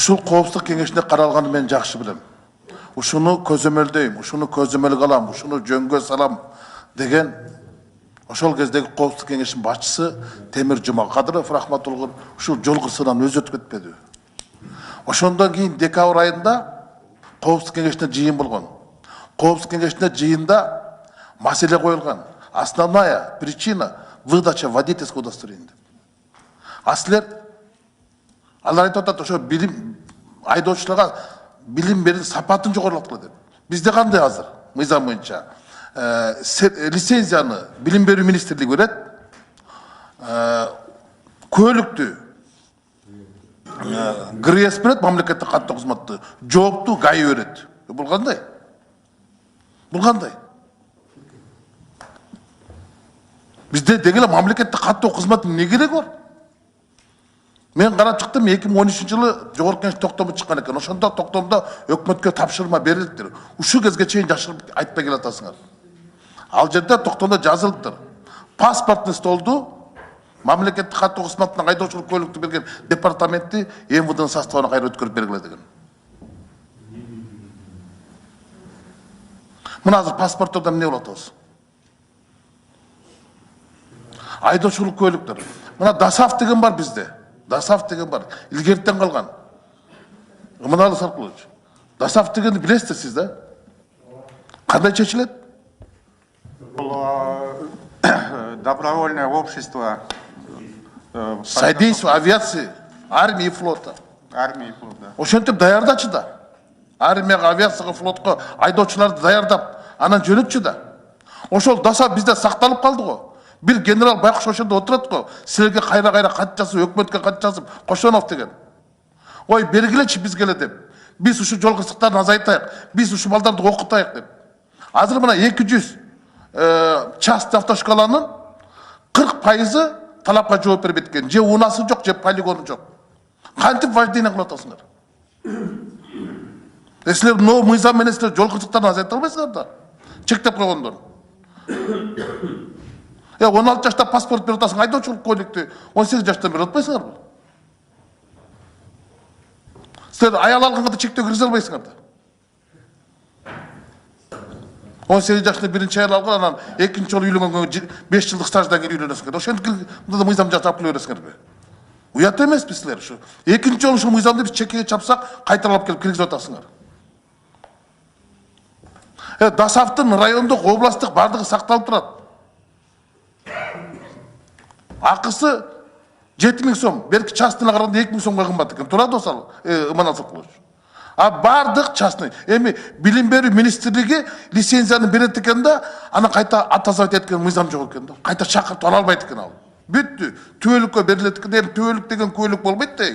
Ушул коопсуздук кеңешинде каралганын мен жакшы билем. Ушуну көзөмөлдөйм, ушуну көзөмөлгө алам, ушуну жөнгө салам деген ошол кездеги коопсуздук кеңешинин башчысы Темир Жумакадыров рахматуллах ушул жол кырсыгынан өзү өтүп кетпеди. Ошондон кийин декабрь айында коопсуздук кеңешинде жыйын болгон. Коопсуздук кеңешинде жыйында маселе коюлган. Основная причина выдача водительского удостоверения. А силер алар айтып атат, ошо билим айдоочуларга билим берүү сапатын жогорулаткыла деп. Бизде кандай азыр? Мыйзам боюнча лицензияны билим берүү министрлиги берет. Көлүктү ГРС берет, мамлекеттик каттоо кызматты. Жоопту ГАИ берет. Бул кандай? Бул кандай? Бизде дегеле мамлекеттик каттоо кызматынын эмне кереги бар? Мен карап чыктым, 2013-жылы жогорку кеңеш токтому чыккан экен. Ошондо токтомдо өкмөткө тапшырма берилиптир. Ушул кезге чейин жашырып айтпай келатасыңар. Ал жерде токтомдо жазылыптыр. Паспортный столду мамлекеттик каттоо кызматына айдоочулук көлүктү берген департаменти МВДнын составына кайра өткөрүп бергиле деген. Мына азыр паспорттордо эмне болот болсо? Айдоочулук көлүктөр. Мына ДАСАФ деген бар бизде. ДАСАФ деген бар. Илгертен калган. Мыналы Саркулович. ДАСАФ дегенди билесиздер сиз да? Кандай чечилет? Добровольное общество Содействие авиации, армии и флота. армии и флота. Ошентип даярдачы да. Армияга, авиацияга, флотко айдоочуларды даярдап, анан жөнөтчү да. Ошол ДАСАФ бизде сакталып калды го. Бир генерал Байкуш ошондо отурат го. Силерге кайра кат жазып, өкмөткө кат жазып, Кошонов деген. Ой, бергилечи бизге деп. Биз ушу жол кырсыктарын азайтайык. Биз ушу балдарды окутайык деп. Азыр мына 200 частный автошколанын 40% талапка жооп бербейт экен. Же унасы жок, же полигону жок. Кантип вождение кылып атасыңар? Силер мыйзам менен силер жол кырсыктарын азайта албайсыңар да. Чектеп койгондор. 16 жашта паспорт берип атасың, айдоочулук көлүктү 18 жаштан берип атпайсыңарбы? Силер аял алганга чектөө киргизе албайсыңар да. 18 жаштан биринчи аял алган, анан экинчи жолу үйлөнгөнгө 5 жылдык стаждан кийин үйлөнөсүңөр. Ошентип мында мыйзам жасап кыла бересиңерби? Уят эмеспи силер ушу? Экинчи жолу ушул мыйзамды биз чекеге чапсак, кайтарып келип киргизип атасыңар. ДАСАФтын райондук, областтык бардыгы сакталып турат. Акысы 7000 сом, берки частныйга караганда 2000 сомго кымбат экен. Турат осал, Иман Сокулович. А бардык частный, эми билим берүү министрлиги лицензияны берет экен да, аны кайта атазат эткен мыйзам жок экен да. Кайта чакыртып ала албайт экен ал. Бүттү. Түбөлүккө берилет экен, эми түбөлүк деген көлүк болбойт да.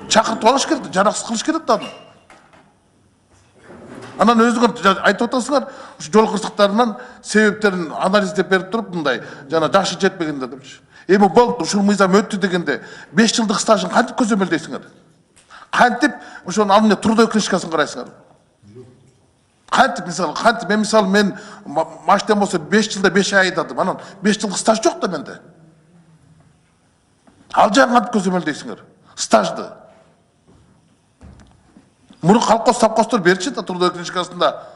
Чакыртып алыш керек, жараксыз кылыш керек да аны. Анан өзүңөр айтып атасыңар, ушу жол кырсыктарынан себептерин анализдеп берип туруп, мындай жана жашы жетпегенде депчи. Эми болду, ушул мыйзам өттү дегенде 5 жылдык стажын кантип көзөмөлдөйсүңөр? Кантип ошонун алдында трудовой книжкасын карайсыңар? Кантип мисалы мен машинем болсо 5 жылда 5 ай айдадым, анан 5 жылдык стаж жок да менде. Ал жагын кантип көзөмөлдөйсүңөр? Стажды. Мурун колхоз совхоздор берчи да трудовой книжкасында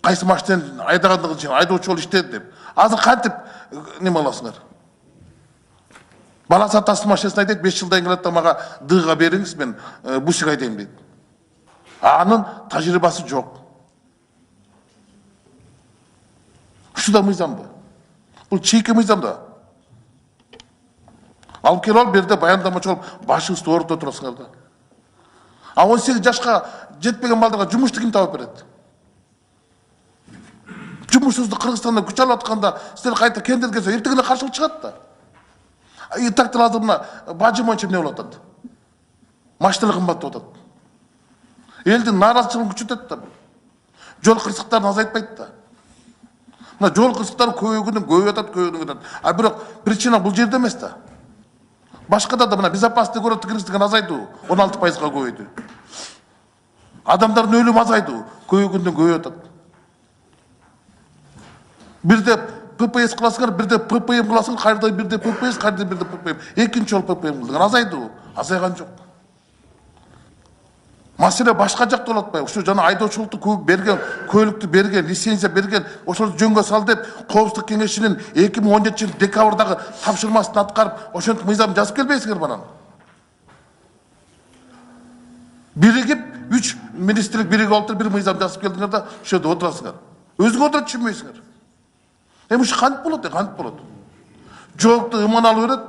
кайсы машинени айдагандыгы үчүн айдоочу болуп иштеди деп. Азыр кантип неме аласыңар? Баласы атасынын машинасына айдайт, 5 жылдан келет да мага дыга бериңиз, мен бусига айдайм дейт. Анын тажрыйбасы жок. Ушу да мыйзамбы? Бул чийки мыйзам да. Алып келип алып берде баяндамачы болуп башыңызды оорута турасыңар да. А 18 жашка жетпеген балдарга жумушту ким табып берет? Жумушсузду Кыргызстанда күч алып атканда силер кайта кендер келсе, эртеңеле каршылык чыгат да. Тактыр азыр мына бажы боюнча эмне болуп атат? Машиналар кымбаттап атат. Элдин нааразычылыгын күчөтөт да. Жол кырсыктарын азайтпайт да. Мына жол кырсыктары көбөйүп атат. А бирок причина бул жерде эмес да. Башкада да мына безопасный город Кыргызстан азайды, 16%га көбөйдү. Адамдардын өлүмү азайды, көбөйгөндөн көбөйүп атат. Бирде ППС кыласыңар, бирде ППМ кыласыңар, кайда бирде ППС, кайда бирде ППМ. Экинчи жол ППМ кылдыңар, азайды, азайган жок. Маселе башка жакта болуп атпайбы? Ушу жана айдоочулукту берген, көлүктү берген, лицензия берген, ошол жөнгө сал деп Коопсуздук кеңешинин 2017 жыл декабрдагы тапшырмасын аткарып, ошентип мыйзам жазып келбейсиңер банан. Биригип, 3 министрлик биригип алып бир мыйзам жазып келдиңер да, ошол жерде отурасыңар. Өзүңөр да түшүнбөйсүңөр. Ушу кантип болот, кантип болот? Жоопту Иманалы берет,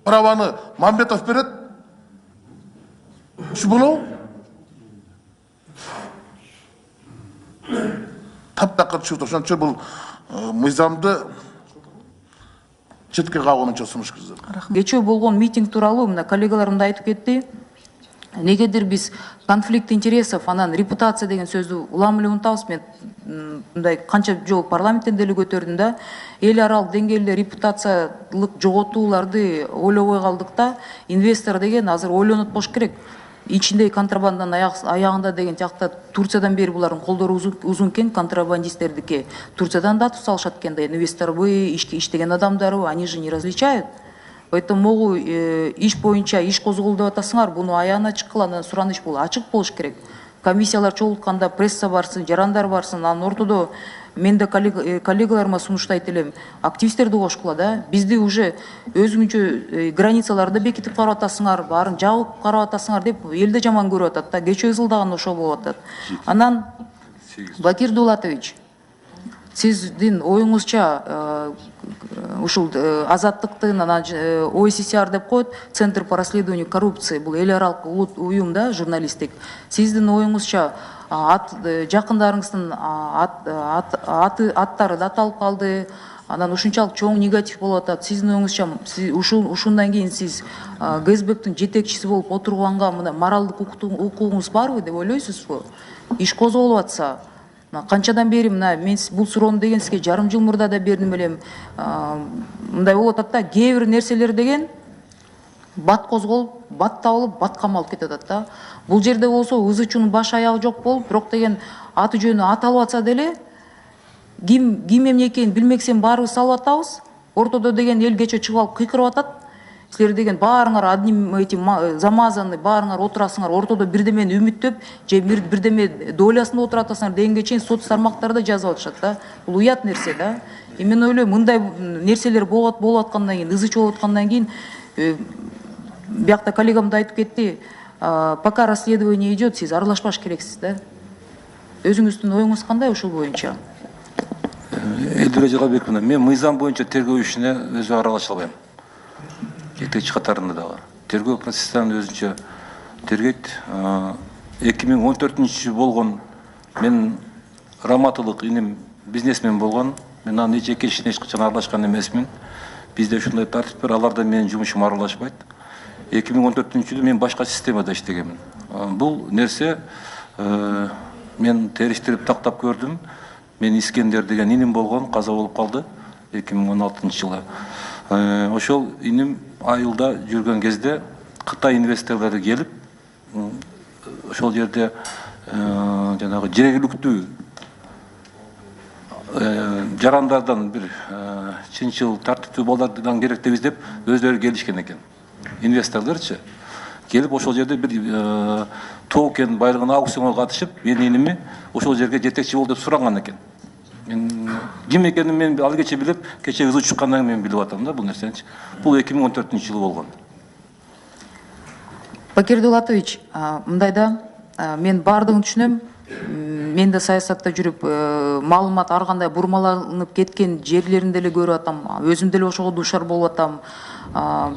праваны Мамбетов берет. Ушу болобу? Таптакыр түшүп, ошончо бул мыйзамды четке кагуунча сунуш киргизет. Кечээ болгон митинг тууралуу мына коллегаларым да айтып кетти. Негедир биз конфликт интересов, анан репутация деген сөздү улам эле унутабыз. Мен мындай канча жолу парламенттен деле көтөрдүм да. Эл аралык деңгээлде репутациялык жоготууларды ойлобой калдык да. Инвестор деген азыр ойлонот болуш керек. Ичиндеги контрабанданын аягында деген тиякта Турциядан бери булардын колдору узун экен, контрабандисттердики. Турциядан да атып салышат экен да, инвесторбу, иштеген адамдарбы, они же не различают. Поэтому могу иш боюнча иш козголду деп атасыңар, буну аягына чыккыла, анан сураныч бул ачык болуш керек. Комиссиялар чогултканда пресса барсын, жарандар барсын, анан ортодо мен да коллегаларыма сунуштайт элем, активисттерди кошкула да. Бизди уже өзүңчө границаларды бекитип карап атасыңар, баарын жабып карап атасыңар деп элде жаман көрүп атат да. Кечээ ызылдаган ошол болуп атат. Анан Бакир Дулатович, сиздин оюңузча ушул азаттыктын анан ОССР деп коет, Центр по расследованию коррупции, бул эл аралык уюм да, журналисттик. Сиздин оюңузча жакындарыңыздын аттары да аталып калды, анан ушунчалык чоң негатив болуп атат. Сиздин оюңузча ушундан кийин сиз ГСБктин жетекчиси болуп отурганга мына моралдык укугуңуз барбы деп ойлойсузбу? Иш козголуп атса, канчадан бери мына мен бул суроону деген сизге жарым жыл мурда да бердим элем. Мындай болуп атат да, кээ бир нерселер деген бат козголуп, бат табылып, бат камалып кетип атат да. Бул жерде болсо ызы чуунун баш аягы жок болуп, бирок деген аты жөнү аталып атса деле, ким эмне экенин билмексен баарыбыз салып атабыз. Ортодо деген эл кече чыгып алып кыйкырып атат. Силер деген баарыңар одним замазаны, баарыңар отурасыңар, ортодо бирдемени үмүттөп, же бирдеме долясында отуруп атасыңар дегенге чейин соц тармактарда жазып атышат да. Бул уят нерсе да. Мен ойлойм, мындай нерселер болуп аткандан кийин, ызы чуу болуп аткандан кийин, биякта коллегам да айтып кетти, пока расследование идет, сиз аралашпаш керексиз да. Өзүңүздүн оюңуз кандай ушул боюнча? Элдер Жалабеков, мен мыйзам боюнча тергөө ишине өзү аралаша албайм. Жетекчи катарында дагы. Тергөө процесстерин өзүнчө тергейт. 2014 болгон, мен раматылык иним бизнесмен болгон, мен анын жеке ишине эч качан аралашкан эмесмин. Бизде ушундай тартип бар, алар да менин жумушума аралашпайт. 2014-жылы мен башка системада иштегенмин. Бул нерсе мен териштирип тактап көрдүм. Мен Искендер деген иним болгон, каза болуп калды 2016-жылы. Ошол иним айылда жүргөн кезде Кытай инвесторлору келип, ошол жерде жанагы жергиликтүү жарандардан бир чынчыл тартиптүү балдардан керектебиз деп өздөрү келишкен экен. Инвесторлорчу келип ошол жерде бир токен байлыгын аукционго катышып, менин иними ошол жерге жетекчи бол деп суранган экен. Мен ким экенин мен ал кече билип, кече ызы чыккандан кийин мен билип атам да бул нерсени. Бул 2014-жылы болгон. Бакир Дулатович, мындай да, мен бардыгын түшүнөм. Мен да саясатта жүрүп, маалымат ар кандай бурмаланып кеткен жерлеринде эле көрүп атам. Өзүм деле ошого дуушар болуп атам.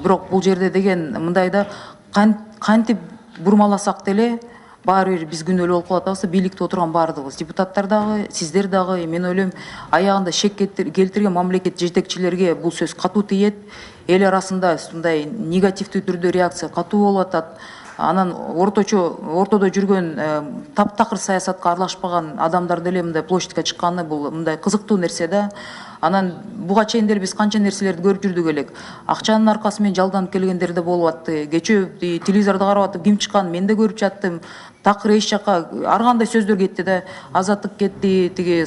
Бирок бул жерде деген мындай да, кантип бурмаласак деле баары бир биз күнөөлүү болуп калып атабыз, бийликте отурган баардыгыбыз, депутаттар дагы, сиздер дагы. Мен ойлойм, аягында шек келтирген мамлекет жетекчилерге бул сөз катуу тиет. Эл арасында мындай негативдүү түрдө реакция катуу болуп атат. Анан ортодо жүргөн таптакыр саясатка аралашпаган адамдар деле мындай площадька чыкканы бул мындай кызыктуу нерсе да. Анан буга чейин деле биз канча нерселерди көрүп жүрдүк элек. Акчанын аркасы менен жалданып келгендер да болуп атты. Кечээ телевизордо карап атып ким чыкканын мен да көрүп жаттым. Такыр эч жака ар кандай сөздөр кетти да. Азаттык кетти, тиги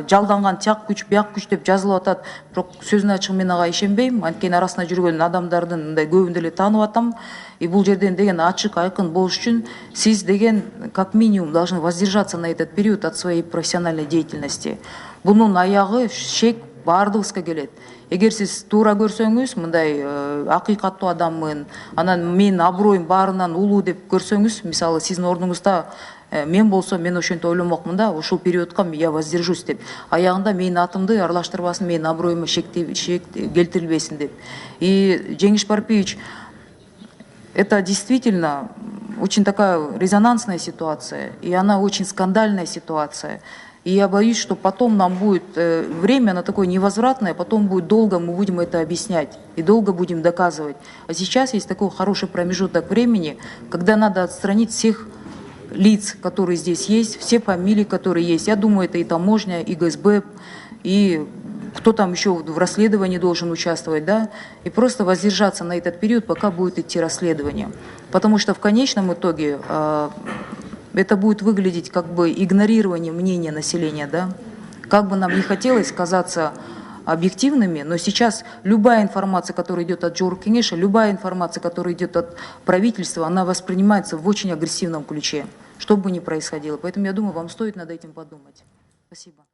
жалданган тияк күч, бияк күч деп жазылып атат. Бирок сөзүнө ачык мен ага ишенбейм. Анткени арасында жүргөн адамдардын мындай көбүн деле таанып атам. И бул жерден деген ачык, айкын болуш үчүн сиз деген как минимум должны воздержаться на этот период от своей профессиональной деятельности. Бунун аягы, шек баардыгыбызга келет. Эгер сиз туура көрсөңүз, мындай акыйкаттуу адаммын, анан менин аброюм баарынан улуу деп көрсөңүз, мисалы сиздин ордуңузда мен болсо мен ошентип ойломокмун да, ушул периодко я воздержусь деп. Аягында менин атымды аралаштырбасын, менин аброюма шек келтирилбесин деп. И Жеңиш Парпиевич, это действительно очень такая резонансная ситуация, и она очень скандальная ситуация. И я боюсь, что потом нам будет время на такое невозвратное, потом будет долго, мы будем это объяснять и долго будем доказывать. А сейчас есть такой хороший промежуток времени, когда надо отстранить всех лиц, которые здесь есть, все фамилии, которые есть. Я думаю, это и таможня, и ГСБ, и кто там еще в расследовании должен участвовать, да, и просто воздержаться на этот период, пока будет идти расследование. Потому что в конечном итоге это будет выглядеть как бы игнорирование мнения населения, да. Как бы нам не хотелось казаться объективными, но сейчас любая информация, которая идет от Жогорку Кеңеша, любая информация, которая идет от правительства, она воспринимается в очень агрессивном ключе, что бы ни происходило. Поэтому я думаю, вам стоит над этим подумать. Спасибо.